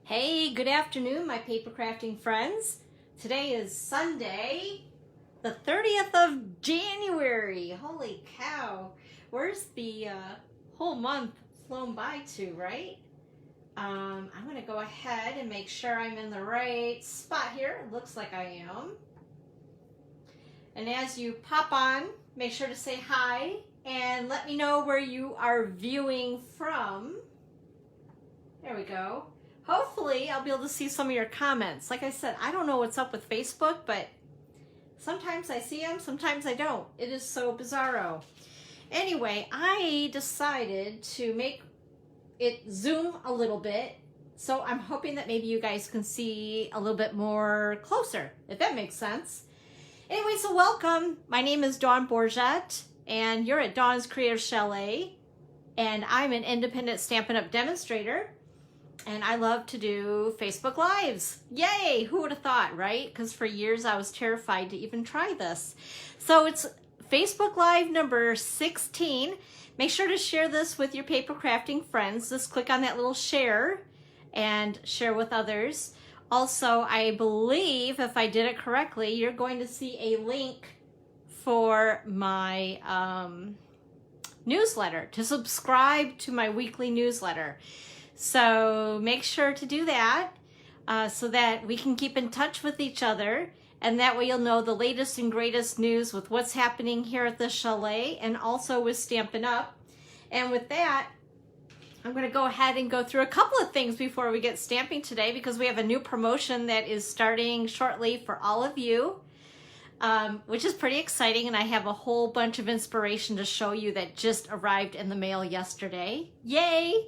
Hey, good afternoon, my paper crafting friends. Today is Sunday, the 30th of January. Holy cow. Where's the whole month flown by to, right? I'm going to go ahead and make sure I'm in the right spot here. It looks like I am. And as you pop on, make sure to say hi and let me know where you are viewing from. There we go. Hopefully, I'll be able to see some of your comments. Like I said, I don't know what's up with Facebook, but sometimes I see them, sometimes I don't. It is so bizarro. Anyway, I decided to make it zoom a little bit, so I'm hoping that maybe you guys can see a little bit more closer, if that makes sense. Anyway, so welcome. My name is Dawn Bourget, and you're at Dawn's Creative Chalet, and I'm an independent Stampin' Up! Demonstrator. And I love to do Facebook Lives. Yay! Who would have thought, right? Because for years I was terrified to even try this. So it's Facebook Live number 16. Make sure to share this with your paper crafting friends. Just click on that little share and share with others. Also, I believe, if I did it correctly, you're going to see a link for my newsletter, to subscribe to my weekly newsletter. So make sure to do that so that we can keep in touch with each other, and that way you'll know the latest and greatest news with what's happening here at the chalet and also with Stampin' Up! And with that, I'm going to go ahead and go through a couple of things before we get stamping today, because we have a new promotion that is starting shortly for all of you, which is pretty exciting, and I have a whole bunch of inspiration to show you that just arrived in the mail yesterday. Yay!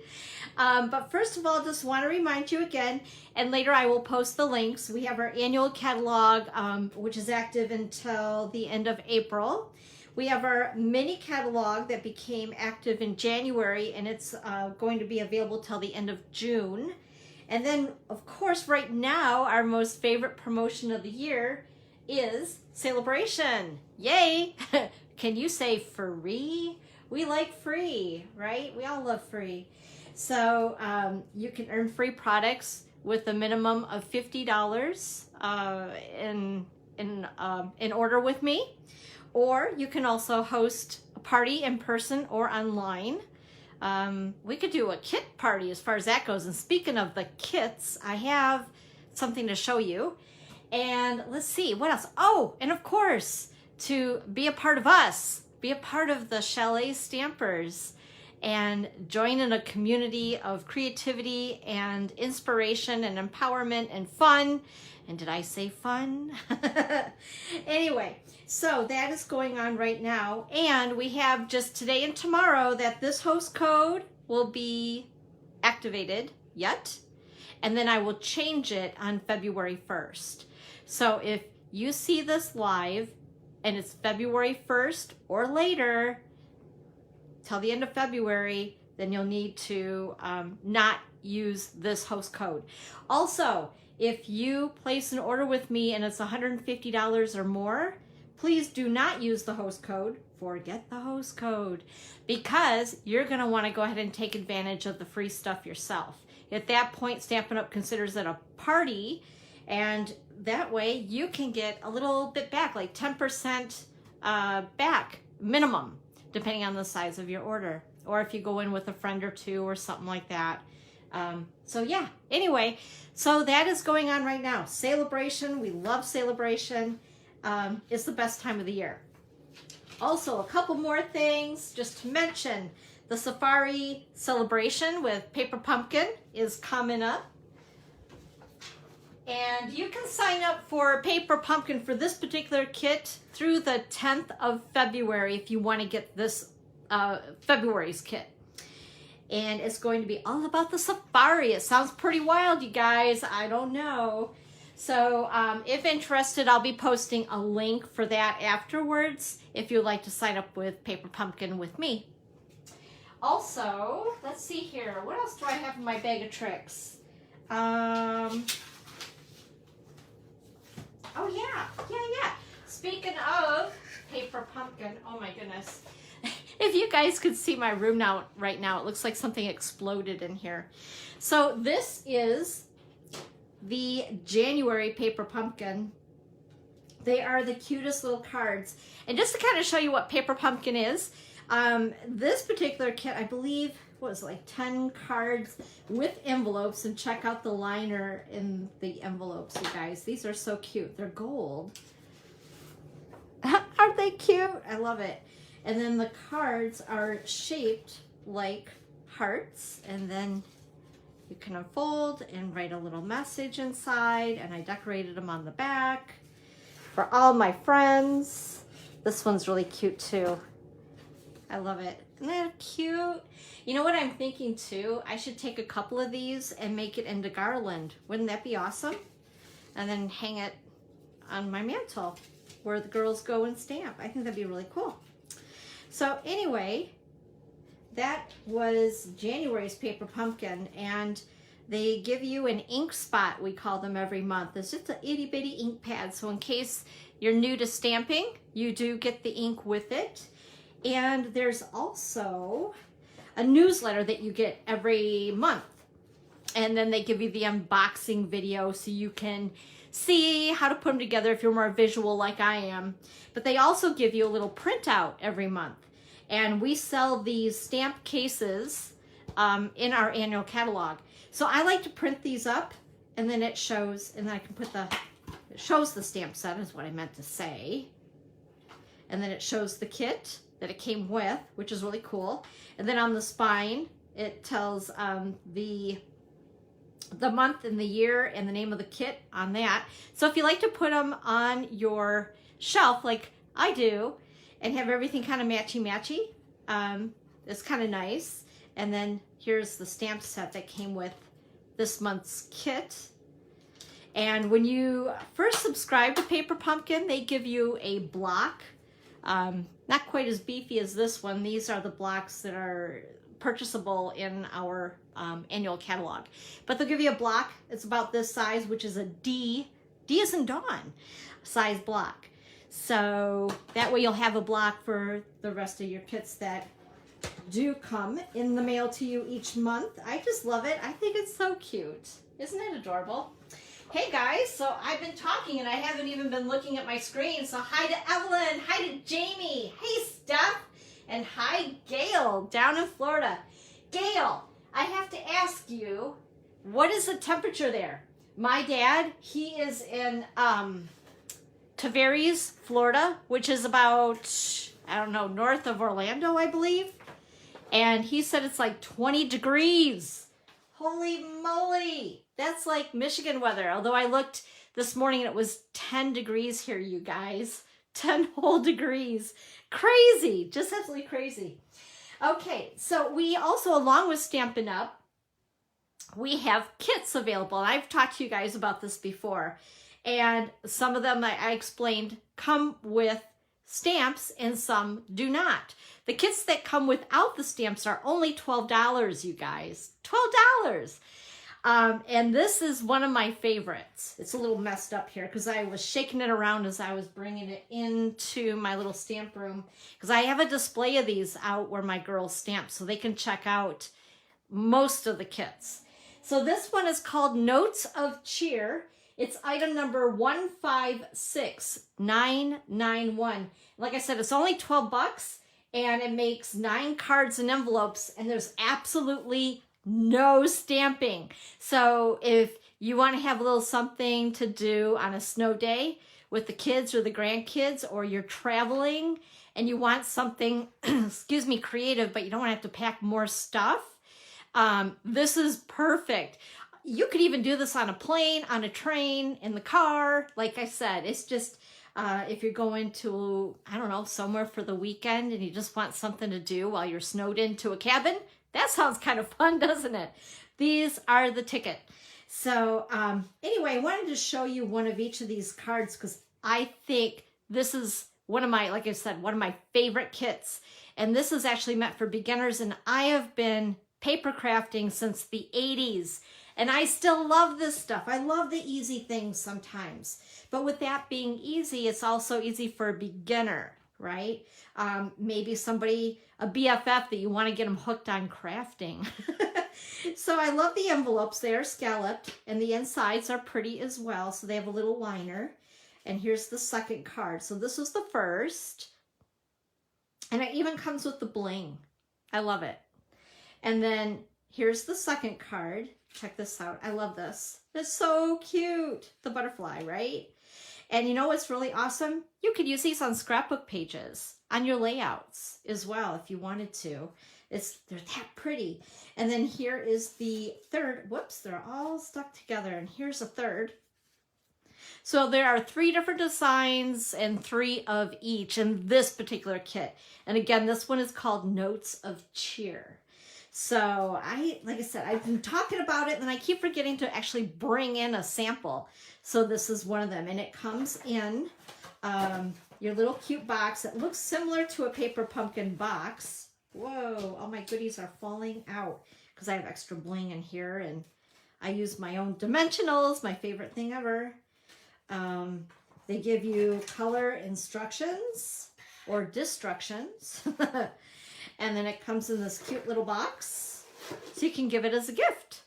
But first of all, just want to remind you again, and later I will post the links. We have our annual catalog, which is active until the end of April. We have our mini catalog that became active in January, and it's going to be available till the end of June. And then, of course, right now, our most favorite promotion of the year is Sale A Bration. Yay! Can you say free? We like free, right? We all love free. So you can earn free products with a minimum of $50 in order with me, or you can also host a party in person or online. We could do a kit party as far as that goes. And speaking of the kits, I have something to show you. And let's see, what else? Oh, and of course, to be a part of us, be a part of the Chalet Stampers, and join in a community of creativity and inspiration and empowerment and fun. And did I say fun? Anyway, so that is going on right now. And we have just today and tomorrow that this host code will be activated yet. And then I will change it on February 1st. So if you see this live and it's February 1st or later, till the end of February, then you'll need to not use this host code. Also, if you place an order with me and it's $150 or more, please do not use the host code. Forget the host code, because you're going to want to go ahead and take advantage of the free stuff yourself. At that point, Stampin' Up! Considers it a party, and that way you can get a little bit back, like 10% back minimum, depending on the size of your order, or if you go in with a friend or two or something like that. So yeah, anyway, so that is going on right now. Sale A Bration, we love Sale A Bration. It's the best time of the year. Also, a couple more things just to mention. The Safari celebration with Paper Pumpkin is coming up. And you can sign up for Paper Pumpkin for this particular kit through the 10th of February if you want to get this February's kit. And it's going to be all about the safari. It sounds pretty wild, you guys. I don't know. So if interested, I'll be posting a link for that afterwards if you'd like to sign up with Paper Pumpkin with me. Also, let's see here. What else do I have in my bag of tricks? Oh, yeah. Speaking of Paper Pumpkin, oh my goodness. If you guys could see my room right now, it looks like something exploded in here. So this is the January paper pumpkin. They are the cutest little cards. And just to kind of show you what paper pumpkin is, this particular kit, I believe, was like 10 cards with envelopes, and check out the liner in the envelopes, you guys. These are so cute. They're gold. Aren't they cute? I love it. And then the cards are shaped like hearts, and then you can unfold and write a little message inside, and I decorated them on the back for all my friends. This one's really cute too. I love it. Isn't that cute? You know what I'm thinking too? I should take a couple of these and make it into garland. Wouldn't that be awesome? And then hang it on my mantle where the girls go and stamp. I think that'd be really cool. So anyway, that was January's paper pumpkin, and they give you an ink spot, we call them, every month. It's just an itty bitty ink pad, so in case you're new to stamping, you do get the ink with it. And there's also a newsletter that you get every month, and then they give you the unboxing video so you can see how to put them together if you're more visual like I am. But they also give you a little printout every month, and we sell these stamp cases in our annual catalog. So I like to print these up, and then it shows, and then I can put it shows the stamp set is what I meant to say. And then it shows the kit that it came with, which is really cool. And then on the spine, it tells the month and the year and the name of the kit on that. So if you like to put them on your shelf like I do and have everything kind of matchy-matchy, it's kind of nice. And then here's the stamp set that came with this month's kit. And when you first subscribe to Paper Pumpkin, they give you a block. Not quite as beefy as this one. These are the blocks that are purchasable in our annual catalog. But they'll give you a block. It's about this size, which is a D as in Dawn size block. So that way you'll have a block for the rest of your kits that do come in the mail to you each month. I just love it. I think it's so cute. Isn't it adorable? Hey guys, so I've been talking and I haven't even been looking at my screen. So hi to Evelyn, hi to Jamie, hey Steph, and hi Gail down in Florida. Gail, I have to ask you, what is the temperature there? My dad, he is in Tavares, Florida, which is about, I don't know, north of Orlando, I believe. And he said it's like 20 degrees. Holy moly. That's like Michigan weather. Although I looked this morning and it was 10 degrees here, you guys. 10 whole degrees. Crazy. Just absolutely crazy. Okay, so we also, along with Stampin' Up, we have kits available. I've talked to you guys about this before. And some of them I explained come with stamps and some do not. The kits that come without the stamps are only $12, you guys. $12. And this is one of my favorites. It's a little messed up here because I was shaking it around as I was bringing it into my little stamp room, because I have a display of these out where my girls stamp so they can check out most of the kits. So this one is called Notes of Cheer. It's item number 156991. Like I said, it's only 12 bucks and it makes 9 cards and envelopes, and there's absolutely no stamping. So if you want to have a little something to do on a snow day with the kids or the grandkids, or you're traveling and you want something, excuse me, creative, but you don't want to have to pack more stuff, this is perfect. You could even do this on a plane, on a train, in the car. Like I said, it's just, if you're going to, I don't know, somewhere for the weekend and you just want something to do while you're snowed into a cabin, that sounds kind of fun, doesn't it? These are the ticket. So anyway, I wanted to show you one of each of these cards because I think this is one of my, like I said, one of my favorite kits. And this is actually meant for beginners, and I have been paper crafting since the 80s. And I still love this stuff. I love the easy things sometimes. But with that being easy, it's also easy for a beginner, right? Maybe somebody, a BFF that you want to get them hooked on crafting. So I love the envelopes. They are scalloped and the insides are pretty as well. So they have a little liner. And here's the second card. So this was the first. And it even comes with the bling. I love it. And then here's the second card. Check this out. I love this. It's so cute. The butterfly, right? And you know what's really awesome? You could use these on scrapbook pages, on your layouts as well if you wanted to. They're that pretty. And then here is the third. Whoops, they're all stuck together. And here's a third. So there are 3 different designs and 3 of each in this particular kit. And again, this one is called Notes of Cheer. So like I said, I've been talking about it and I keep forgetting to actually bring in a sample. So this is one of them. And it comes in your little cute box. It looks similar to a paper pumpkin box. Whoa, all my goodies are falling out because I have extra bling in here. And I use my own dimensionals, my favorite thing ever. They give you color instructions or destructions. And then it comes in this cute little box. So you can give it as a gift.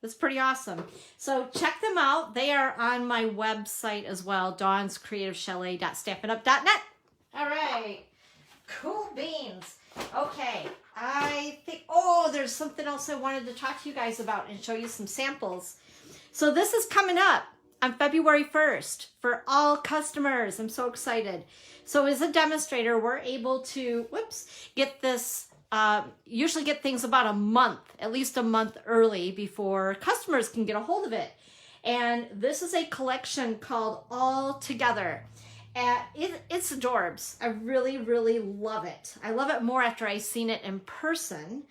It's pretty awesome. So check them out. They are on my website as well, dawnscreativechalet.stampin'up.net. All right. Cool beans. Okay. I think, there's something else I wanted to talk to you guys about and show you some samples. So this is coming up on February 1st for all customers. I'm so excited. So as a demonstrator, we're able to, get this, usually get things about a month, at least a month early before customers can get a hold of it. And this is a collection called All Together. It's adorbs. I really, really love it. I love it more after I've seen it in person.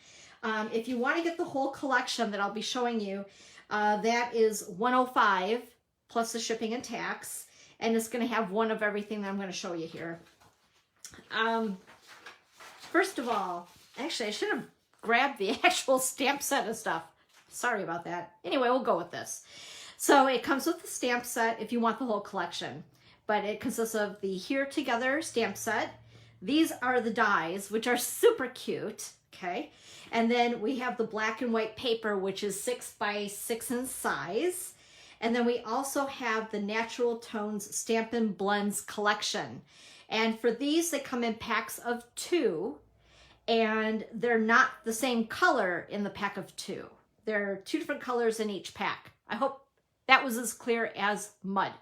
If you want to get the whole collection that I'll be showing you, that is $105 plus the shipping and tax. And it's going to have one of everything that I'm going to show you here. First of all, actually, I should have grabbed the actual stamp set and stuff. Sorry about that. Anyway, we'll go with this. So it comes with the stamp set if you want the whole collection. But it consists of the Here Together stamp set. These are the dies, which are super cute. Okay. And then we have the black and white paper, which is 6 by 6 in size. And then we also have the Natural Tones Stampin' Blends collection. And for these, they come in packs of 2. And they're not the same color in the pack of 2. There are 2 different colors in each pack. I hope that was as clear as mud.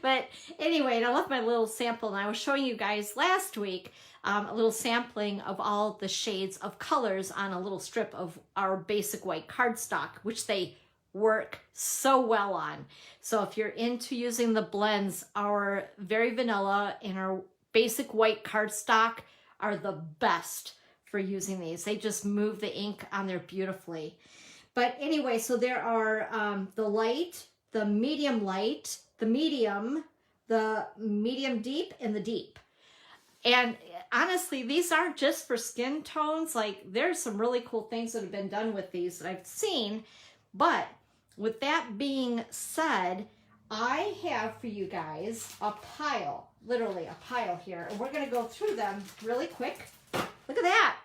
But anyway, I left my little sample, and I was showing you guys last week a little sampling of all the shades of colors on a little strip of our basic white cardstock, which they work so well on. So if you're into using the blends, our very vanilla and our basic white cardstock are the best for using these. They just move the ink on there beautifully. But anyway, so there are the light, the medium light, the medium deep, and the deep. And honestly, these aren't just for skin tones. Like, there's some really cool things that have been done with these that I've seen. But with that being said, I have for you guys a pile, literally a pile here. And we're going to go through them really quick. Look at that.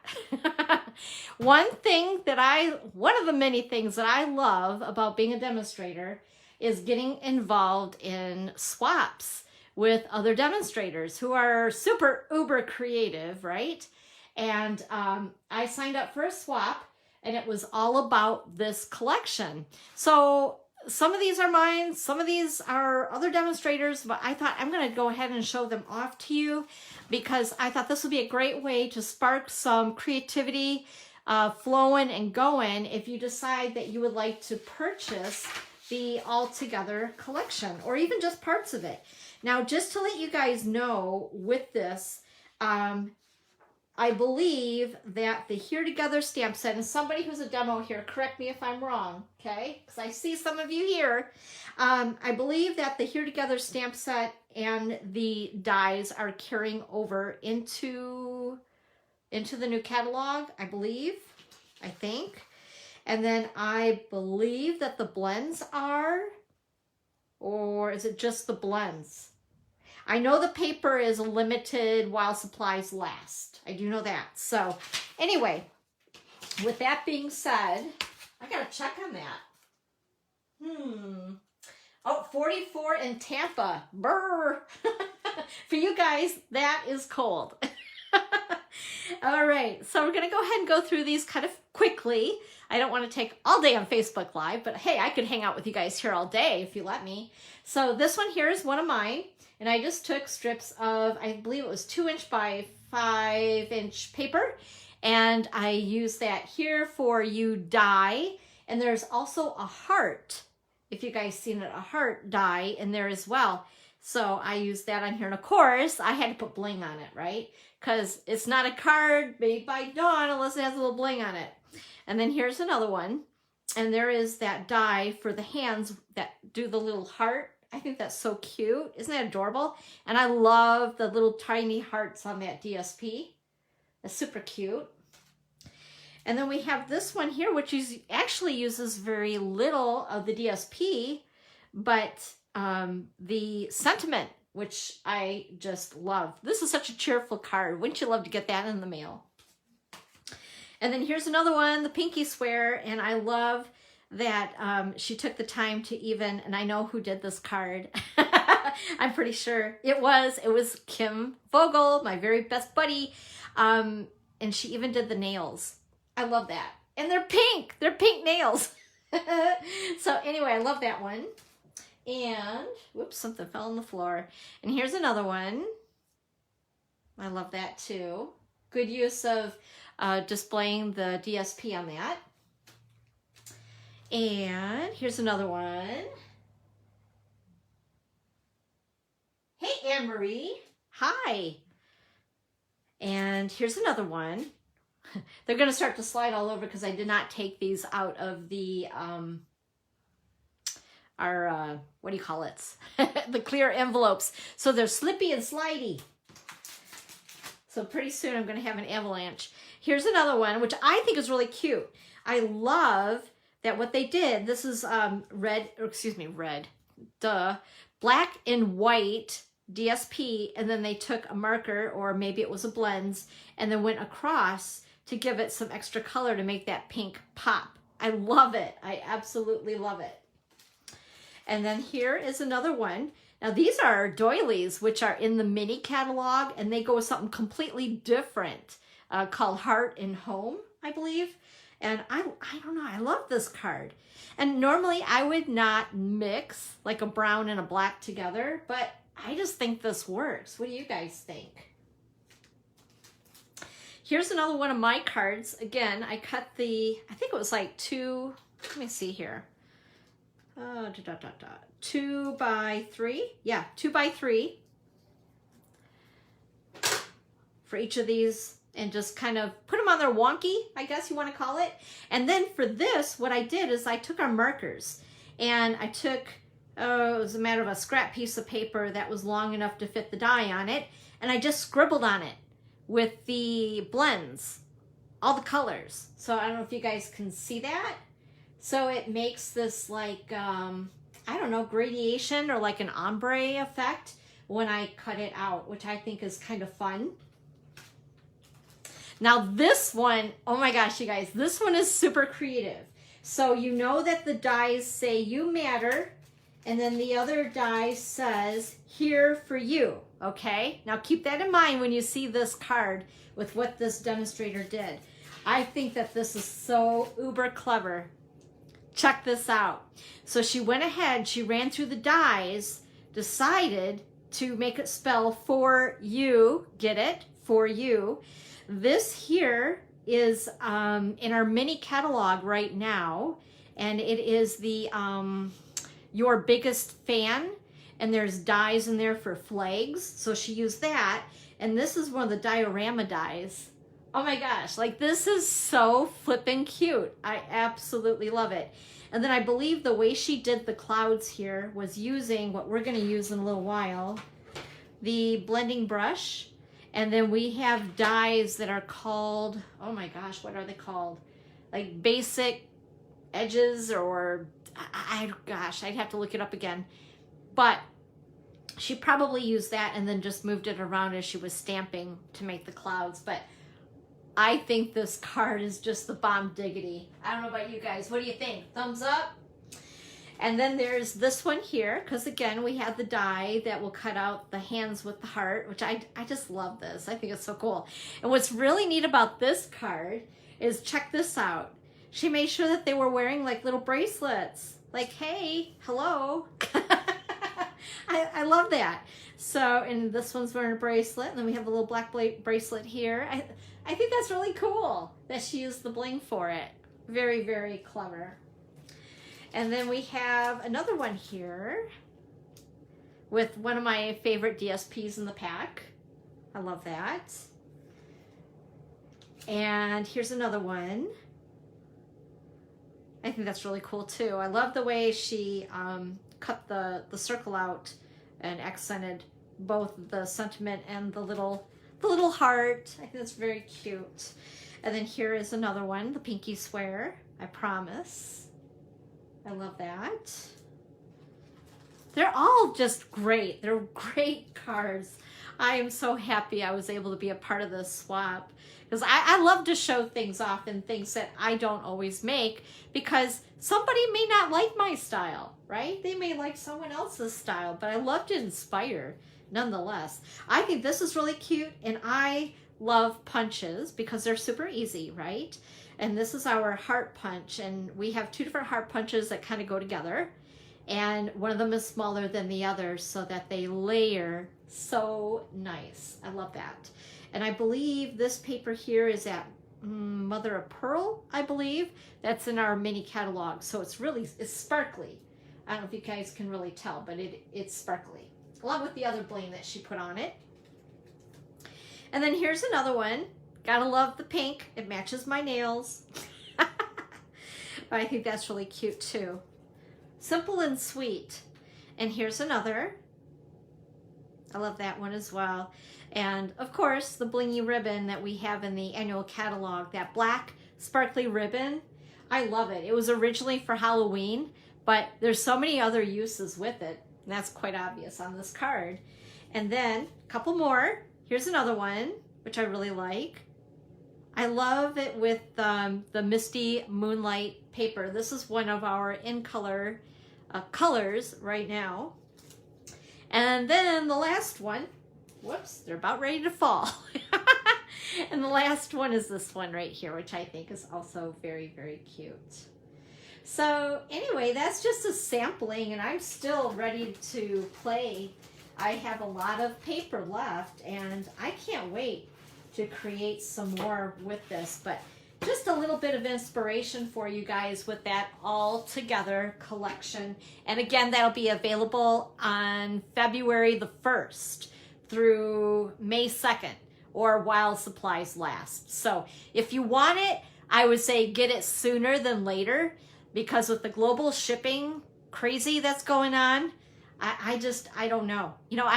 One of the many things that I love about being a demonstrator is getting involved in swaps with other demonstrators who are super uber creative, right? And I signed up for a swap, and it was all about this collection. So some of these are mine, some of these are other demonstrators, but I thought I'm going to go ahead and show them off to you because I thought this would be a great way to spark some creativity flowing and going if you decide that you would like to purchase the All Together collection or even just parts of it. Now, just to let you guys know with this, I believe that the Here Together stamp set, and somebody who's a demo here, correct me if I'm wrong, okay? Because I see some of you here. I believe that the Here Together stamp set and the dies are carrying over into the new catalog, I think. And then I believe that the blends are, or is it just the blends? I know the paper is limited while supplies last. I do know that. So anyway, with that being said, I gotta check on that. Oh, 44 in Tampa. Brr. For you guys, that is cold. All right, so we're gonna go ahead and go through these kind of quickly. I don't want to take all day on Facebook Live, but hey, I could hang out with you guys here all day if you let me. So this one here is one of mine, and I just took strips of, I believe it was 2" by 5" paper, and I used that here for you die, and there's also a heart. If you guys seen it, a heart die in there as well. So I used that on here, and of course, I had to put bling on it, right? Because it's not a card made by Dawn unless it has a little bling on it. And then here's another one, and there is that die for the hands that do the little heart. I think that's so cute. Isn't that adorable? And I love the little tiny hearts on that DSP. That's super cute. And then we have this one here, which actually uses very little of the DSP, but the sentiment, which I just love. This is such a cheerful card. Wouldn't you love to get that in the mail? And then here's another one, the Pinky Swear, and I love that she took the time to even, and I know who did this card. I'm pretty sure it was Kim Vogel, my very best buddy, and she even did the nails. I love that. And they're pink nails. So anyway, I love that one. And, whoops, something fell on the floor. And here's another one. I love that too. Good use of displaying the DSP on that. And here's another one. Hey, Anne-Marie. Hi. And here's another one. They're going to start to slide all over because I did not take these out of the, what do you call it? The clear envelopes. So they're slippy and slidey. So pretty soon I'm going to have an avalanche. Here's another one, which I think is really cute. I love that what they did, this is black and white DSP, and then they took a marker, or maybe it was a blends, and then went across to give it some extra color to make that pink pop. I love it. I absolutely love it. And then here is another one. Now these are doilies, which are in the mini catalog, and they go with something completely different called Heart and Home, I believe. And I don't know, I love this card. And normally I would not mix like a brown and a black together, but I just think this works. What do you guys think? Here's another one of my cards. Again, I cut I think it was like 2, let me see here. 2 by 3. Yeah, 2 by 3 for each of these, and just kind of put them on there wonky, I guess you want to call it. And then for this, what I did is I took our markers, and I took, it was a matter of a scrap piece of paper that was long enough to fit the die on it, and I just scribbled on it with the blends, all the colors. So I don't know if you guys can see that. So it makes this like, I don't know, gradation or like an ombre effect when I cut it out, which I think is kind of fun. Now this one, oh my gosh, you guys, this one is super creative. So you know that the dies say you matter, and then the other die says here for you, okay? Now keep that in mind when you see this card with what this demonstrator did. I think that this is so uber clever. Check this out. So she went ahead, she ran through the dies, decided to make it spell for you, get it? For you. This here is in our mini catalog right now, and it is the Your Biggest Fan, and there's dies in there for flags, so she used that, and this is one of the diorama dies. Oh my gosh, like this is so flippin' cute. I absolutely love it. And then I believe the way she did the clouds here was using what we're gonna use in a little while, the blending brush. And then we have dies that are called, oh my gosh, what are they called? Like basic edges, or, gosh, I'd have to look it up again. But she probably used that and then just moved it around as she was stamping to make the clouds. But I think this card is just the bomb diggity. I don't know about you guys. What do you think? Thumbs up? And then there's this one here, because again, we have the die that will cut out the hands with the heart, which I just love this. I think it's so cool. And what's really neat about this card is, check this out. She made sure that they were wearing like little bracelets. Like, hey, hello. I love that. So, and this one's wearing a bracelet, and then we have a little black bracelet here. I think that's really cool that she used the bling for it. Very, very clever. And then we have another one here with one of my favorite DSPs in the pack. I love that. And here's another one. I think that's really cool too. I love the way she cut the circle out and accented both the sentiment and the little heart. I think that's very cute. And then here is another one, the Pinky Swear, I Promise. I love that. They're all just great. They're great cards. I am so happy I was able to be a part of this swap, because I love to show things off and things that I don't always make, because somebody may not like my style, right? They may like someone else's style, but I love to inspire nonetheless. I think this is really cute, and I love punches because they're super easy, right? And this is our heart punch, and we have two different heart punches that kind of go together, and one of them is smaller than the other so that they layer so nice. I love that. And I believe this paper here is at Mother of Pearl, I believe. That's in our mini catalog, so it's sparkly. I don't know if you guys can really tell, but it's sparkly, along with the other bling that she put on it. And then here's another one. Gotta love the pink. It matches my nails. I think that's really cute too. Simple and sweet. And here's another. I love that one as well. And of course, the blingy ribbon that we have in the annual catalog, that black sparkly ribbon. I love it. It was originally for Halloween, but there's so many other uses with it. And that's quite obvious on this card. And then a couple more. Here's another one, which I really like. I love it with the Misty Moonlight paper. This is one of our in color colors right now. And then the last one, whoops, they're about ready to fall. And the last one is this one right here, which I think is also very, very cute. So anyway, that's just a sampling, and I'm still ready to play. I have a lot of paper left, and I can't wait to create some more with this, but just a little bit of inspiration for you guys with that all together collection. And again, that'll be available on February the 1st through May 2nd, or while supplies last. So if you want it, I would say get it sooner than later, because with the global shipping crazy that's going on, I don't know. You know,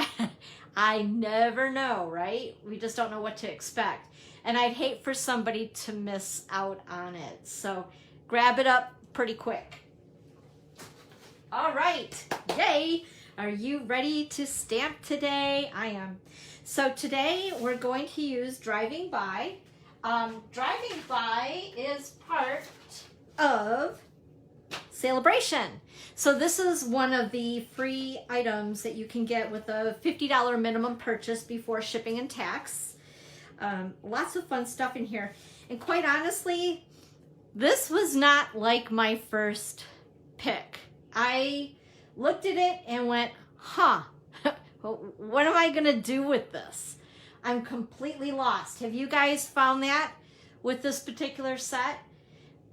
I never know, right? We just don't know what to expect. And I'd hate for somebody to miss out on it. So grab it up pretty quick. All right, yay. Are you ready to stamp today? I am. So today we're going to use Driving By. Driving By is part of Sale A Bration. So this is one of the free items that you can get with a $50 minimum purchase before shipping and tax. Lots of fun stuff in here. And quite honestly, this was not like my first pick. I looked at it and went, huh, what am I going to do with this? I'm completely lost. Have you guys found that with this particular set?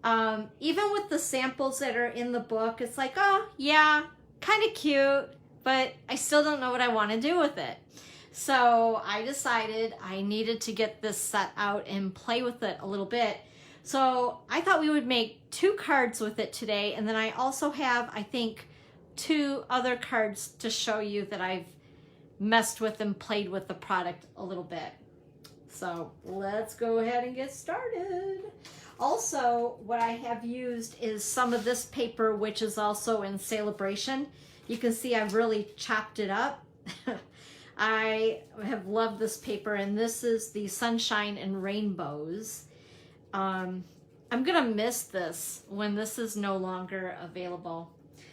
Even with the samples that are in the book, it's like, oh yeah, kind of cute, but I still don't know what I want to do with it. So I decided I needed to get this set out and play with it a little bit. So I thought we would make 2 cards with it today, and then I also have, I think, 2 other cards to show you that I've messed with and played with the product a little bit. So let's go ahead and get started. Also, what I have used is some of this paper, which is also in Sale A Bration. You can see I've really chopped it up. I have loved this paper, and this is the Sunshine and Rainbows. I'm gonna miss this when this is no longer available.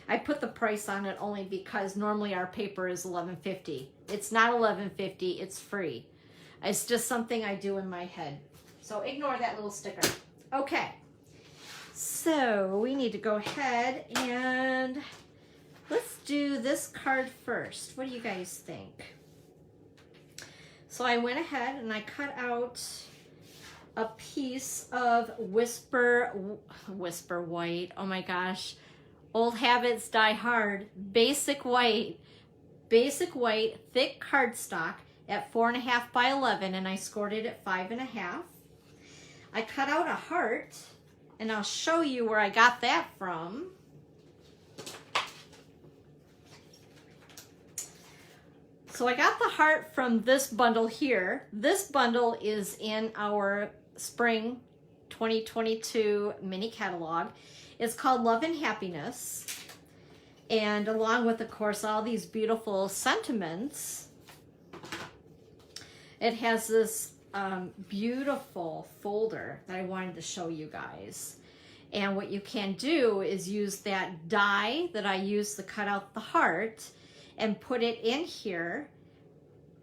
I put the price on it only because normally our paper is $11.50. It's not $11.50, it's free. It's just something I do in my head. So ignore that little sticker. Okay, so we need to go ahead and let's do this card first. What do you guys think? So I went ahead and I cut out a piece of Whisper White. Oh my gosh. Old habits die hard. Basic white, thick cardstock at 4.5 by 11, and I scored it at 5.5. I cut out a heart, and I'll show you where I got that from. So I got the heart from this bundle here. This bundle is in our spring 2022 mini catalog. It's called Love and Happiness. And along with, of course, all these beautiful sentiments, it has this beautiful folder that I wanted to show you guys. And what you can do is use that die that I used to cut out the heart and put it in here,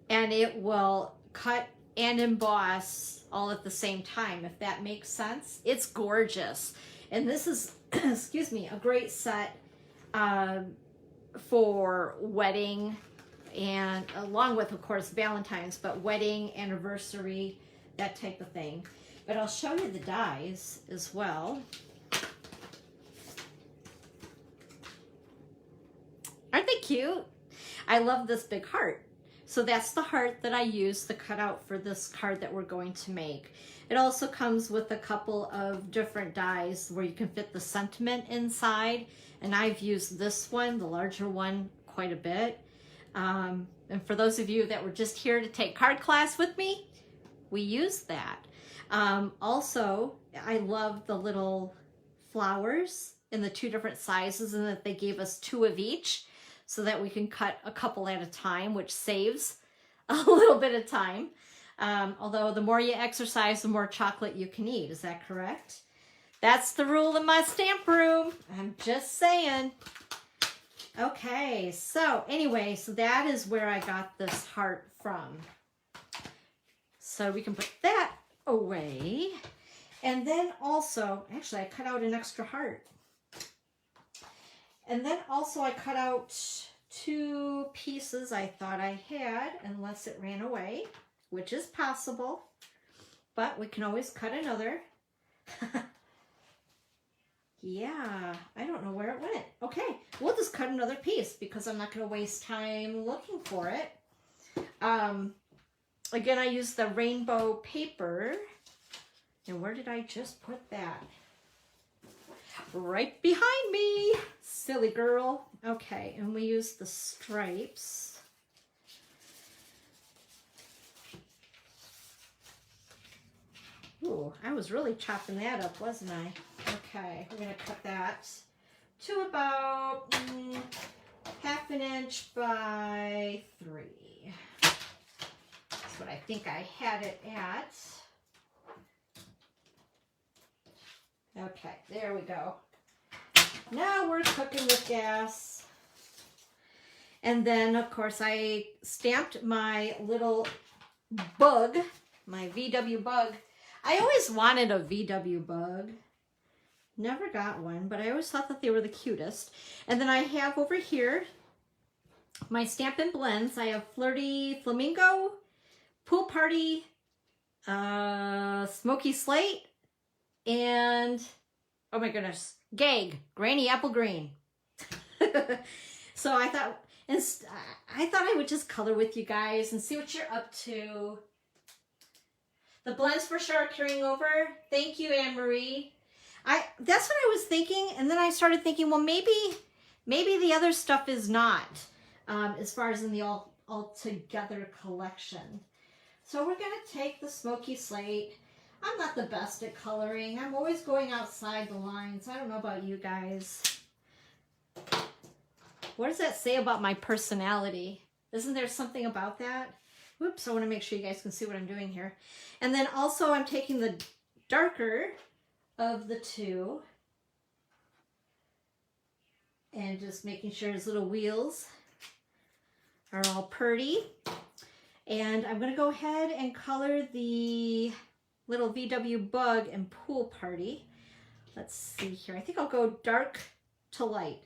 and it will cut and emboss all at the same time, if that makes sense. It's gorgeous. And this is, excuse me, a great set for wedding, and along with, of course, Valentine's, but wedding, anniversary, that type of thing. But I'll show you the dies as well. Aren't they cute? I love this big heart. So that's the heart that I used to cut out for this card that we're going to make. It also comes with a couple of different dies where you can fit the sentiment inside. And I've used this one, the larger one, quite a bit. And for those of you that were just here to take card class with me, we used that. Also, I love the little flowers in the 2 different sizes, and that they gave us 2 of each, so that we can cut a couple at a time, which saves a little bit of time. Although the more you exercise, the more chocolate you can eat. Is that correct? That's the rule in my stamp room. I'm just saying. Okay, so anyway, so that is where I got this heart from. So we can put that away. And then also, actually I cut out an extra heart. And then also I cut out 2 pieces I thought I had, unless it ran away, which is possible, but we can always cut another. Yeah, I don't know where it went. Okay, we'll just cut another piece because I'm not going to waste time looking for it. Again, I used the rainbow paper. And where did I just put that? Right behind me. Silly girl. Okay, and we use the stripes. Ooh, I was really chopping that up, wasn't I? Okay, we're going to cut that to about 1/2 inch by 3. That's what I think I had it at. Okay, there we go. Now we're cooking with gas. And then, of course, I stamped my little bug, my VW bug. I always wanted a VW bug. Never got one, but I always thought that they were the cutest. And then I have over here my Stampin' Blends. I have Flirty Flamingo, Pool Party, Smoky Slate, and, oh my goodness, Gag, Granny Apple Green. So I thought I would just color with you guys and see what you're up to. The blends for sure are carrying over. Thank you, Anne-Marie. That's what I was thinking, and then I started thinking, well, maybe the other stuff is not, as far as in the all together collection. So we're gonna take the Smoky Slate. I'm not the best at coloring. I'm always going outside the lines. I don't know about you guys. What does that say about my personality? Isn't there something about that? Whoops, I want to make sure you guys can see what I'm doing here. And then also I'm taking the darker of the two and just making sure his little wheels are all pretty. And I'm going to go ahead and color the little VW bug and pool party. Let's see here. I think I'll go dark to light.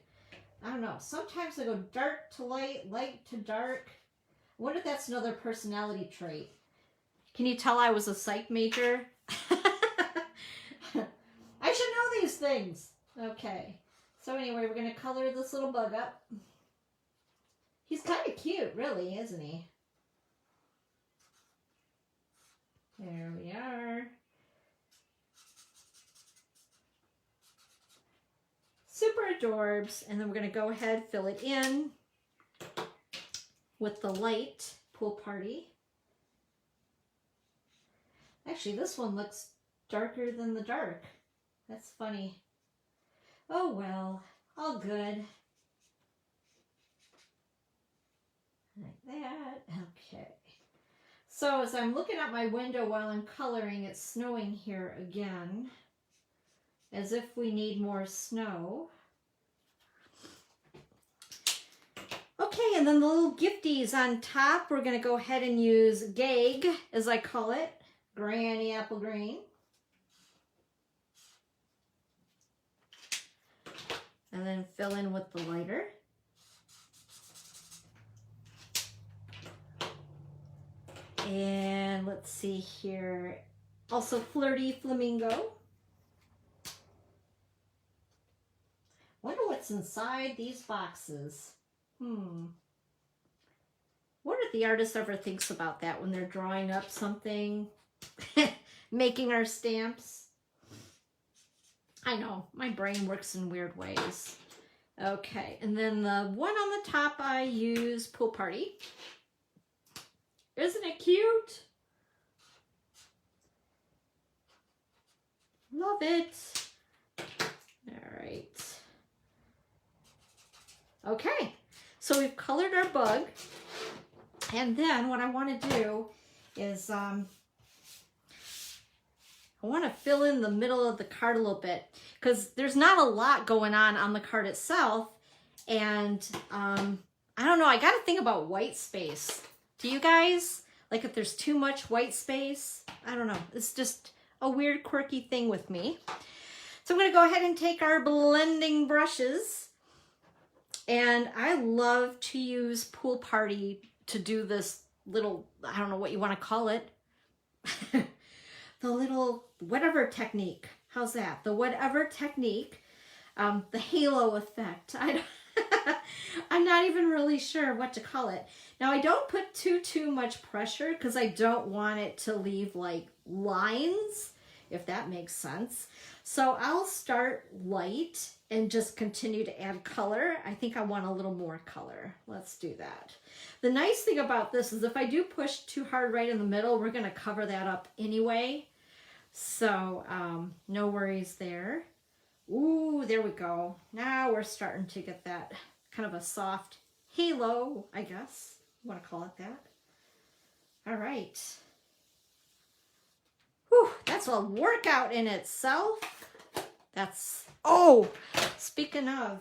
I don't know. Sometimes I go dark to light, light to dark. I wonder if that's another personality trait. Can you tell I was a psych major? I should know these things. Okay. So anyway, we're going to color this little bug up. He's kind of cute, really, isn't he? There we are. Super adorbs. And then we're going to go ahead, fill it in with the light pool party. Actually, this one looks darker than the dark. That's funny. Oh well, all good. Like that. Okay. So as I'm looking out my window while I'm coloring, it's snowing here again. As if we need more snow. Okay, and then the little gifties on top, we're going to go ahead and use Gag, as I call it. Granny Apple Green. And then fill in with the lighter. And let's see here. Also Flirty Flamingo. Wonder what's inside these boxes. Wonder if the artist ever thinks about that when they're drawing up something, making our stamps. I know, my brain works in weird ways. Okay, and then the one on the top I use Pool Party. Isn't it cute? Love it. All right. Okay, so we've colored our bug. And then what I want to do is I want to fill in the middle of the card a little bit because there's not a lot going on the card itself. And I don't know, I got to think about white space. Do you guys? Like if there's too much white space? I don't know. It's just a weird, quirky thing with me. So I'm going to go ahead and take our blending brushes. And I love to use Pool Party to do this little, I don't know what you want to call it. The little whatever technique. How's that? The whatever technique. The halo effect. I'm not even really sure what to call it. Now I don't put too much pressure because I don't want it to leave like lines, if that makes sense. So I'll start light and just continue to add color. I think I want a little more color. Let's do that. The nice thing about this is if I do push too hard right in the middle, we're going to cover that up anyway. So no worries there. Ooh, there we go. Now we're starting to get that kind of a soft halo, I guess. You want to call it that? All right. Whew, that's a workout in itself. That's, oh, speaking of,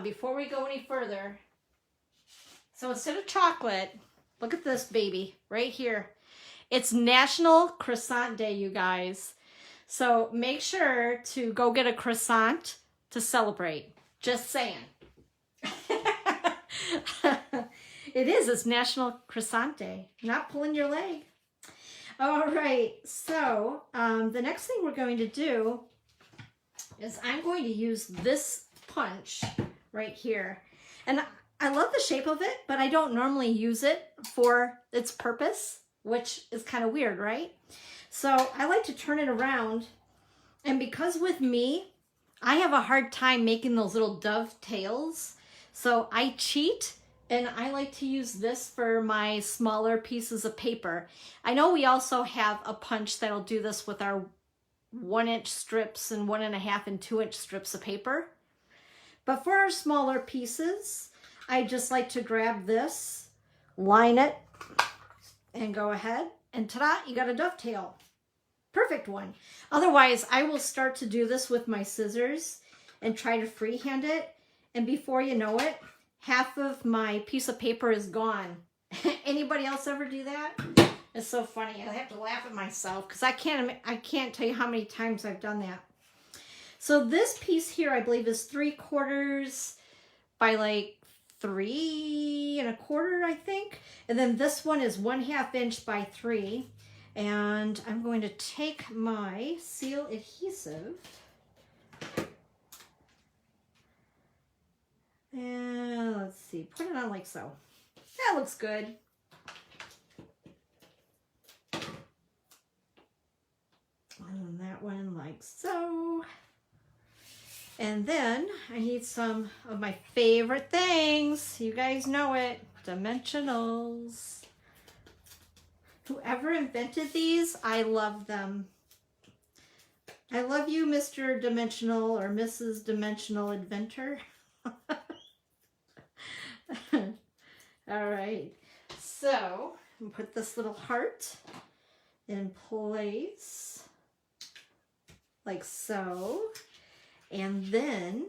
before we go any further, so instead of chocolate, look at this baby right here. It's National Croissant Day, you guys. So make sure to go get a croissant to celebrate. Just saying. It is. It's National Croissant Day. Not pulling your leg. All right. So the next thing we're going to do is I'm going to use this punch right here. And I love the shape of it, but I don't normally use it for its purpose, which is kind of weird, right? So I like to turn it around. And because with me, I have a hard time making those little dovetails. So I cheat and I like to use this for my smaller pieces of paper. I know we also have a punch that'll do this with our 1-inch strips and 1.5 and 2-inch strips of paper. But for our smaller pieces, I just like to grab this line it, and go ahead. And ta-da, you got a dovetail. Perfect one. Otherwise, I will start to do this with my scissors and try to freehand it. And before you know it, half of my piece of paper is gone. Anybody else ever do that? It's so funny. I have to laugh at myself because I can't tell you how many times I've done that. So this piece here, I believe, is 3/4 by like 3 1/4, I think. And then this one is 1/2 inch by 3. And I'm going to take my seal adhesive and let's see, put it on like so. That looks good. And that one like so. And then I need some of my favorite things. You guys know it, dimensionals. Whoever invented these, I love them. I love you, Mr. Dimensional or Mrs. Dimensional Inventor. All right, so I'm gonna put this little heart in place like so. And then,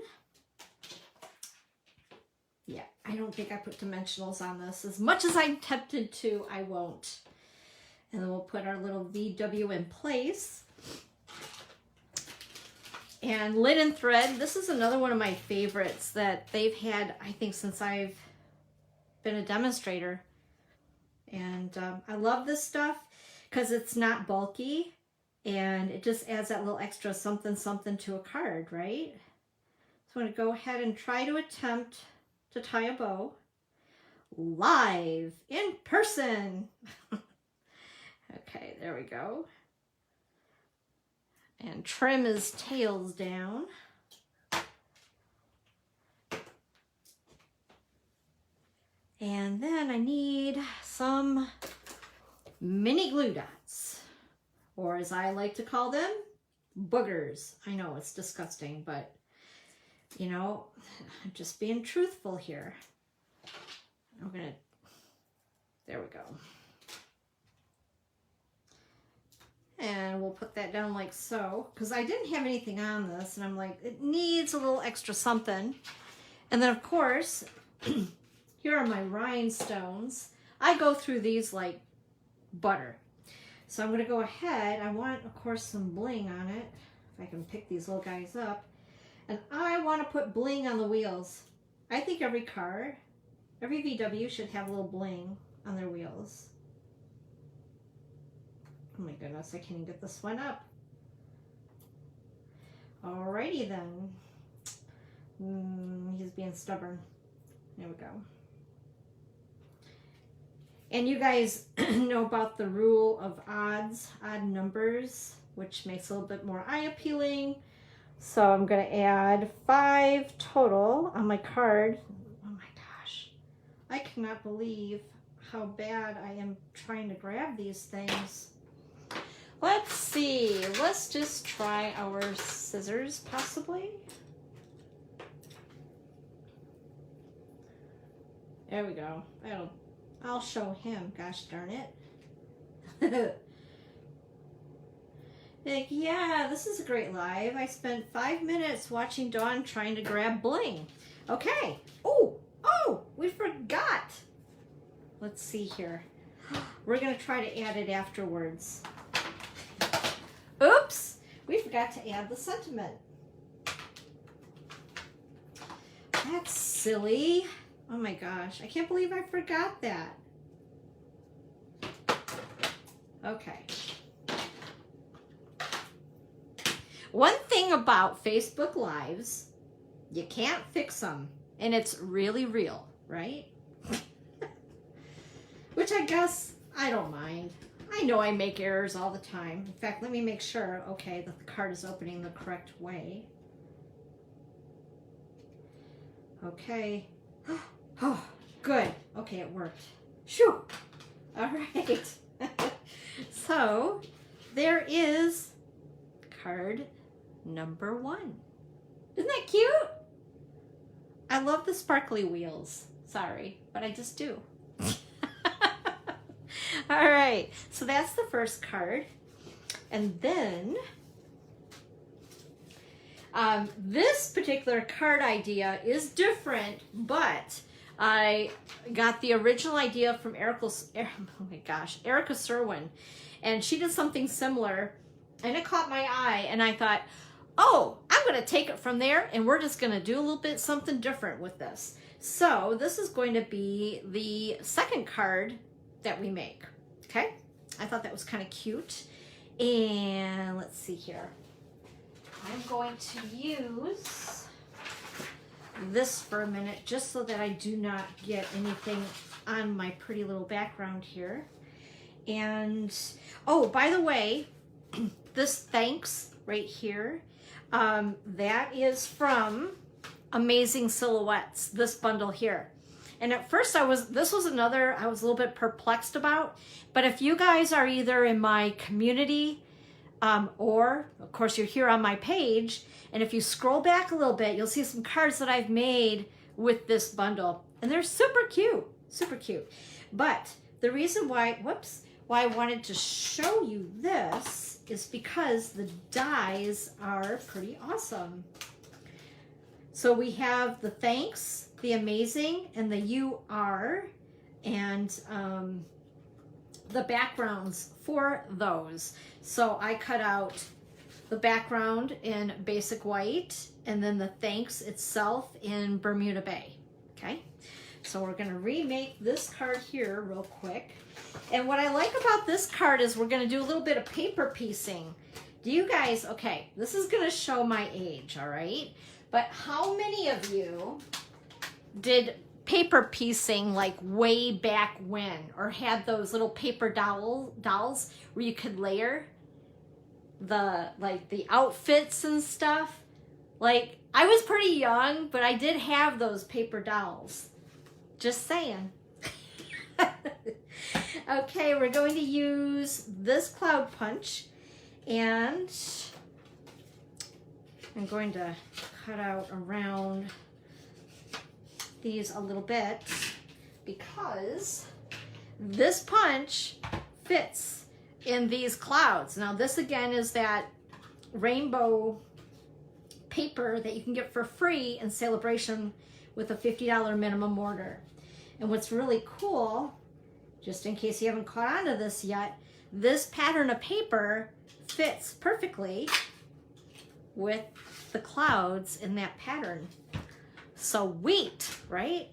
yeah, I don't think I put dimensionals on this. As much as I'm tempted to, I won't. And then we'll put our little VW in place. And linen thread, this is another one of my favorites that they've had, I think, since I've been a demonstrator. And I love this stuff because it's not bulky and it just adds that little extra something something to a card, right? So I'm going to go ahead and try to attempt to tie a bow live in person. Okay, there we go. And trim his tails down. And then I need some mini glue dots, or as I like to call them, boogers. I know it's disgusting, but you know, I'm just being truthful here. I'm gonna, there we go. And we'll put that down like so, because I didn't have anything on this, and I'm like, it needs a little extra something. And then of course, here are my rhinestones. I go through these like butter. So I'm gonna go ahead, I want, of course, some bling on it, if I can pick these little guys up. And I want to put bling on the wheels. I think every car, every VW should have a little bling on their wheels. Oh my goodness, I can't even get this one up. Alrighty then. He's being stubborn. There we go. And you guys know about the rule of odds, odd numbers, which makes it a little bit more eye appealing. So I'm going to add 5 total on my card. Oh my gosh. I cannot believe how bad I am trying to grab these things. Let's see. Let's just try our scissors, possibly. There we go. I'll show him. Gosh darn it. Like, yeah, this is a great live. I spent 5 minutes watching Dawn trying to grab bling. Okay. Oh, we forgot. Let's see here. We're going to try to add it afterwards. Oops, we forgot to add the sentiment. That's silly. Oh my gosh, I can't believe I forgot that. Okay. One thing about Facebook Lives, you can't fix them, and it's really real, right? Which I guess I don't mind. I know I make errors all the time. In fact, let me make sure, okay, that the card is opening the correct way. Okay. Oh, good. Okay, it worked. Shoo! All right. So, there is card number 1. Isn't that cute? I love the sparkly wheels. Sorry, but I just do. All right, so that's the first card. And then this particular card idea is different, but I got the original idea from Erica Serwin, and she did something similar, and it caught my eye, and I thought, oh, I'm going to take it from there, and we're just going to do a little bit something different with this. So this is going to be the second card that we make, okay? I thought that was kind of cute. And let's see here. I'm going to use this for a minute just so that I do not get anything on my pretty little background here. And, oh, by the way, this thanks right here, that is from Amazing Silhouettes, this bundle here. And at first this was another I was a little bit perplexed about, but if you guys are either in my community or of course you're here on my page, and if you scroll back a little bit, you'll see some cards that I've made with this bundle, and they're super cute, super cute. But the reason why I wanted to show you this is because the dies are pretty awesome. So we have the thanks, the amazing, and the you are, and the backgrounds for those. So I cut out the background in basic white, and then the thanks itself in Bermuda Bay. Okay, so we're going to remake this card here real quick. And what I like about this card is we're going to do a little bit of paper piecing. Do you guys, okay, this is going to show my age, all right? But how many of you did paper piecing like way back when, or had those little paper dolls where you could layer the outfits and stuff? Like, I was pretty young, but I did have those paper dolls. Just saying. Okay, we're going to use this cloud punch, and I'm going to cut out around these a little bit because this punch fits in these clouds. Now this again is that rainbow paper that you can get for free in Sale A Bration with a $50 minimum order. And what's really cool, just in case you haven't caught on to this yet, this pattern of paper fits perfectly with the clouds in that pattern. Sweet, right?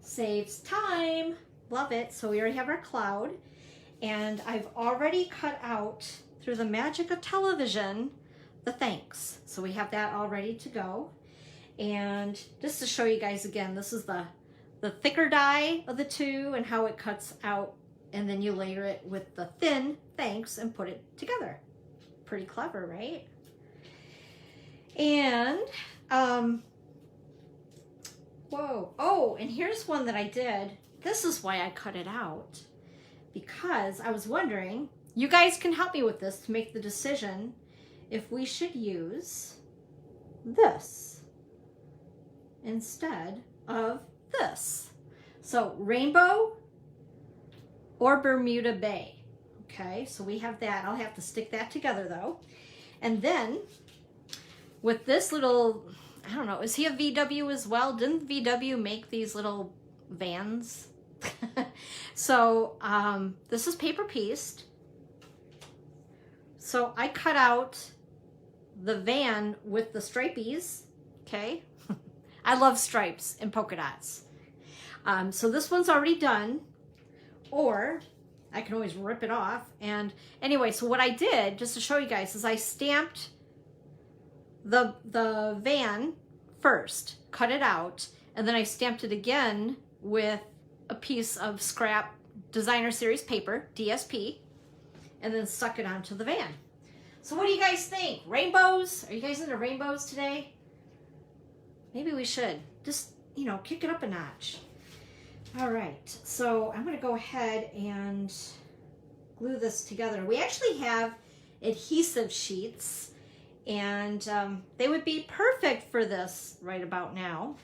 Saves time. Love it. So we already have our cloud, and I've already cut out, through the magic of television, the thanks. So we have that all ready to go. And just to show you guys again, this is the thicker die of the two and how it cuts out, and then you layer it with the thin thanks and put it together. Pretty clever, right? And whoa, oh, and here's one that I did. This is why I cut it out, because I was wondering, you guys can help me with this to make the decision if we should use this instead of this. So rainbow or Bermuda Bay. Okay, so we have that. I'll have to stick that together though. And then with this little, I don't know, is he a VW as well? Didn't VW make these little vans? So this is paper pieced. So I cut out the van with the stripies, okay? I love stripes and polka dots. So this one's already done, or I can always rip it off. And anyway, so what I did, just to show you guys, is I stamped the van first, cut it out, and then I stamped it again with a piece of scrap designer series paper, DSP, and then stuck it onto the van. So what do you guys think? Rainbows? Are you guys into rainbows today? Maybe we should just, you know, kick it up a notch. All right, so I'm going to go ahead and glue this together. We actually have adhesive sheets, and they would be perfect for this right about now.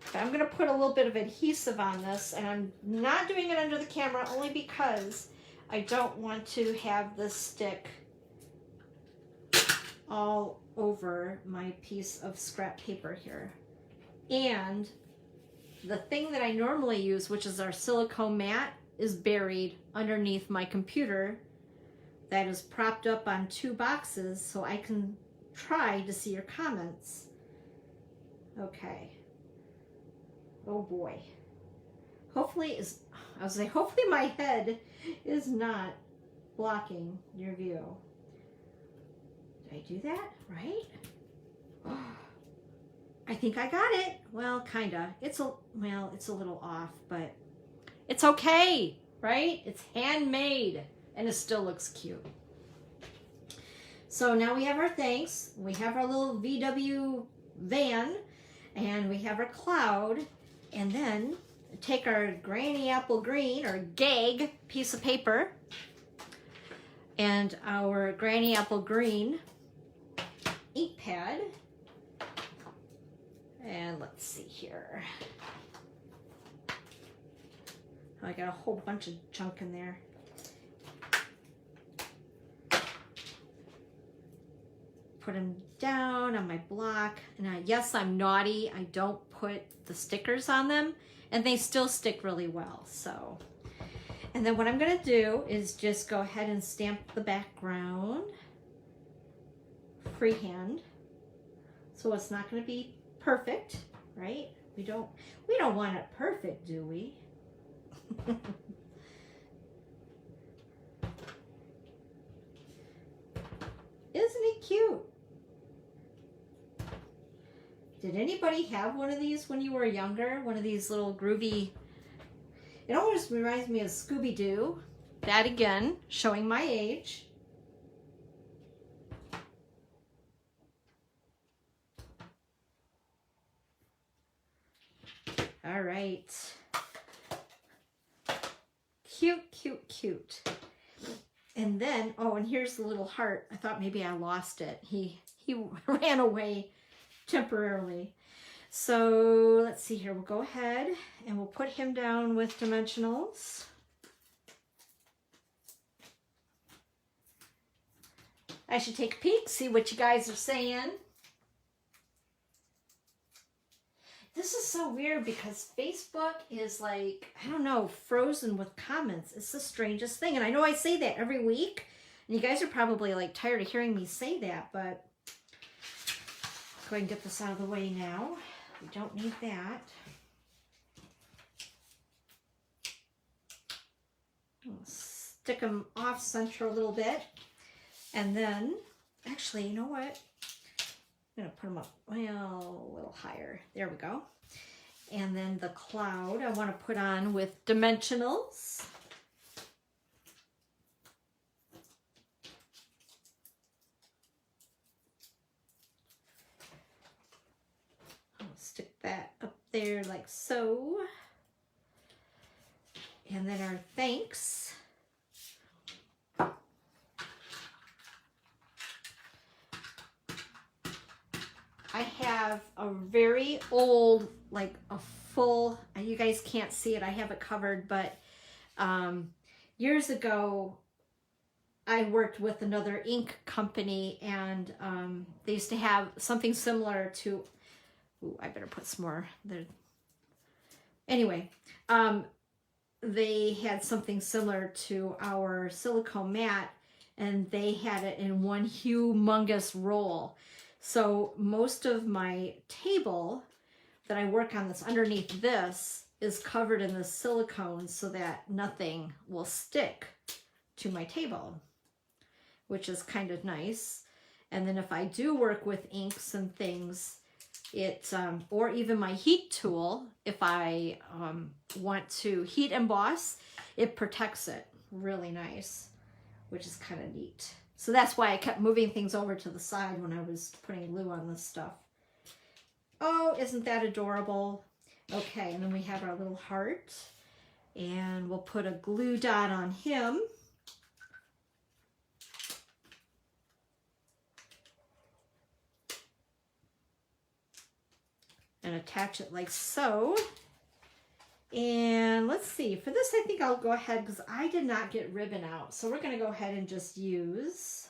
But I'm going to put a little bit of adhesive on this, and I'm not doing it under the camera only because I don't want to have this stick all over my piece of scrap paper here. And the thing that I normally use, which is our silicone mat, is buried underneath my computer that is propped up on 2 boxes so I can try to see your comments. Okay. Oh boy. Hopefully hopefully my head is not blocking your view. Did I do that right? Oh, I think I got it. Well, kinda. It's a little off, but it's okay, right? It's handmade and it still looks cute. So now we have our thanks. We have our little VW van, and we have our cloud, and then take our Granny Apple Green or GAG piece of paper and our Granny Apple Green ink pad. And let's see here. I got a whole bunch of junk in there. Put them down on my block. And yes, I'm naughty. I don't put the stickers on them, and they still stick really well. So, and then what I'm going to do is just go ahead and stamp the background freehand. So it's not going to be perfect, right? We don't want it perfect, do we? Isn't it cute? Did anybody have one of these when you were younger? One of these little groovy, it almost reminds me of Scooby-Doo. That again, showing my age. All right. Cute, cute, cute. And then, oh, and here's the little heart. I thought maybe I lost it. He ran away temporarily. So let's see here. We'll go ahead and we'll put him down with dimensionals. I should take a peek, see what you guys are saying. This is so weird because Facebook is like, I don't know, frozen with comments. It's the strangest thing. And I know I say that every week. And you guys are probably like tired of hearing me say that, but go ahead and get this out of the way now. We don't need that. I'll stick them off center a little bit. And then, actually, you know what? I'm going to put them up, well, a little higher. There we go. And then the cloud I want to put on with dimensionals. I'll stick that up there like so. And then our thanks. I have a very old, like a full, you guys can't see it, I have it covered, but years ago, I worked with another ink company, and they used to have something similar to, ooh, I better put some more there. Anyway, they had something similar to our silicone mat, and they had it in one humongous roll. So most of my table that I work on that's underneath this is covered in the silicone so that nothing will stick to my table, which is kind of nice. And then if I do work with inks and things, it, or even my heat tool, if I want to heat emboss, it protects it really nice, which is kind of neat. So that's why I kept moving things over to the side when I was putting glue on this stuff. Oh, isn't that adorable? Okay, and then we have our little heart. And we'll put a glue dot on him. and attach it like so. And let's see, for this I think I'll go ahead because I did not get ribbon out. So we're going to go ahead and just use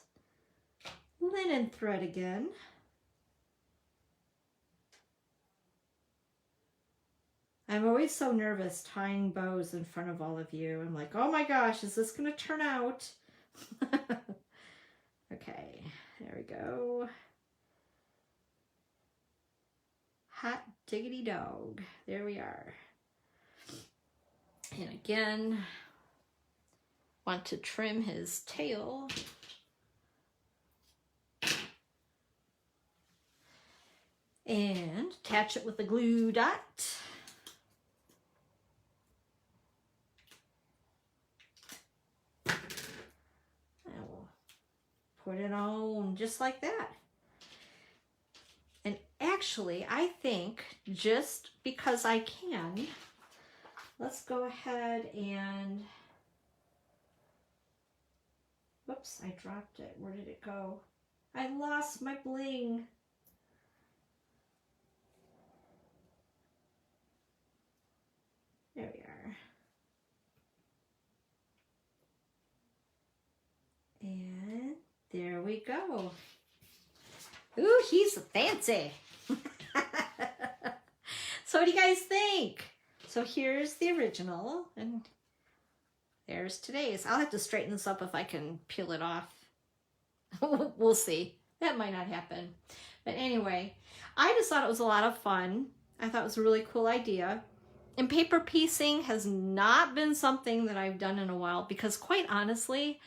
linen thread again. I'm always so nervous tying bows in front of all of you. I'm like, oh my gosh, is this going to turn out? Okay, there we go. Hot diggity dog. There we are. And again, want to trim his tail. And attach it with a glue dot. Put it on just like that. And actually, I think just because I can, let's go ahead and, whoops, I dropped it. Where did it go? I lost my bling. There we are. And there we go. Ooh, he's fancy. So what do you guys think? So here's the original, and there's today's. I'll have to straighten this up if I can peel it off. We'll see. That might not happen. But anyway, I just thought it was a lot of fun. I thought it was a really cool idea. And paper piecing has not been something that I've done in a while because quite honestly,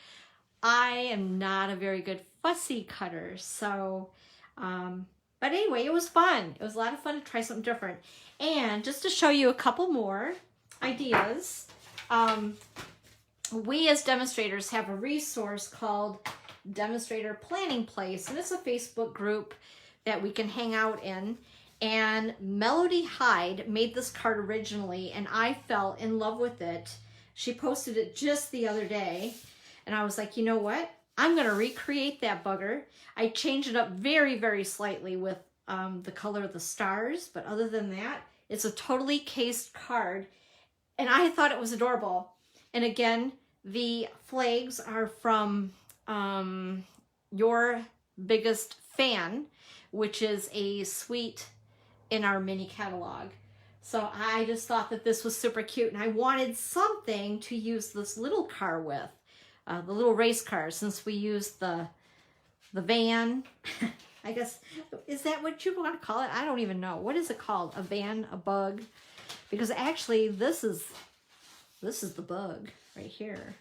I am not a very good fussy cutter. So, but anyway, it was fun. It was a lot of fun to try something different. And just to show you a couple more ideas, we as demonstrators have a resource called Demonstrator Planning Place. And it's a Facebook group that we can hang out in. And Melody Hyde made this card originally, and I fell in love with it. She posted it just the other day. And I was like, you know what? I'm going to recreate that bugger. I changed it up very, very slightly with the color of the stars. But other than that, it's a totally cased card. And I thought it was adorable. And again, the flags are from Your Biggest Fan, which is a suite in our mini catalog. So I just thought that this was super cute. And I wanted something to use this little car with. The little race car, since we used the van. I guess, is that what you want to call it? I don't even know. What is it called? A van, a bug? Because actually this is the bug right here.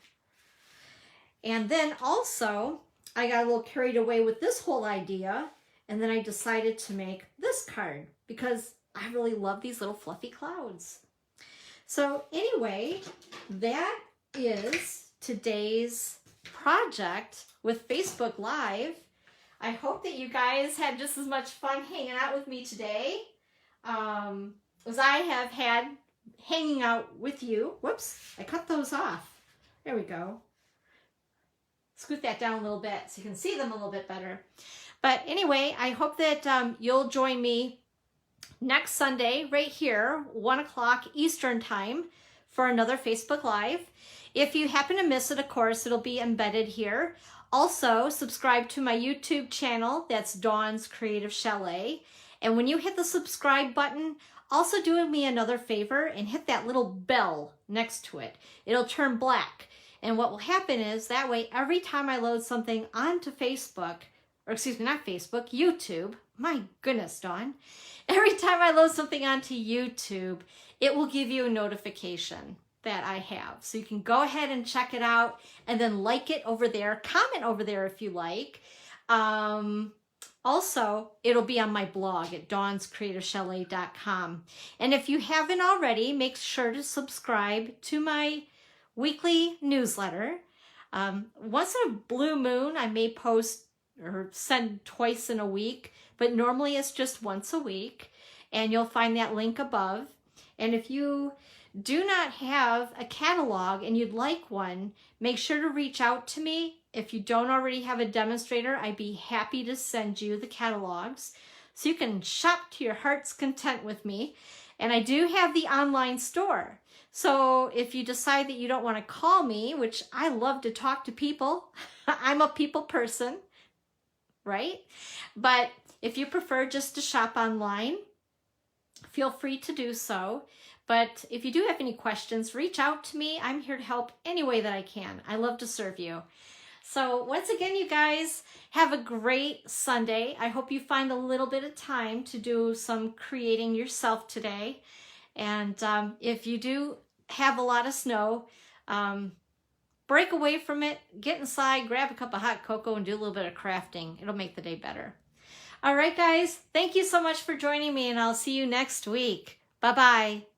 And then also I got a little carried away with this whole idea, and then I decided to make this card because I really love these little fluffy clouds. So anyway, that is today's project with Facebook Live. I hope that you guys had just as much fun hanging out with me today as I have had hanging out with you. Whoops, I cut those off. There we go. Scoot that down a little bit so you can see them a little bit better. But anyway, I hope that you'll join me next Sunday right here, 1 o'clock Eastern time, for another Facebook Live. If you happen to miss it, of course, it'll be embedded here. Also, subscribe to my YouTube channel. That's Dawn's Creative Chalet. And when you hit the subscribe button, also do me another favor and hit that little bell next to it. It'll turn black. And what will happen is that way, every time I load something onto Facebook, or excuse me, not Facebook, YouTube, my goodness, Dawn. Every time I load something onto YouTube, it will give you a notification that I have. So you can go ahead and check it out and then like it over there, comment over there if you like. Also, it'll be on my blog at dawnscreativechalet.com. And if you haven't already, make sure to subscribe to my weekly newsletter. Once in a blue moon, I may post or send twice in a week, but normally it's just once a week. And you'll find that link above. And if you do not have a catalog and you'd like one, make sure to reach out to me. If you don't already have a demonstrator, I'd be happy to send you the catalogs. so you can shop to your heart's content with me. And I do have the online store. So if you decide that you don't want to call me, which I love to talk to people, I'm a people person, right? But if you prefer just to shop online, feel free to do so. But if you do have any questions, reach out to me. I'm here to help any way that I can. I love to serve you. So once again, you guys, have a great Sunday. I hope you find a little bit of time to do some creating yourself today. And if you do have a lot of snow, break away from it, get inside, grab a cup of hot cocoa, and do a little bit of crafting. It'll make the day better. All right, guys, thank you so much for joining me, and I'll see you next week. Bye-bye.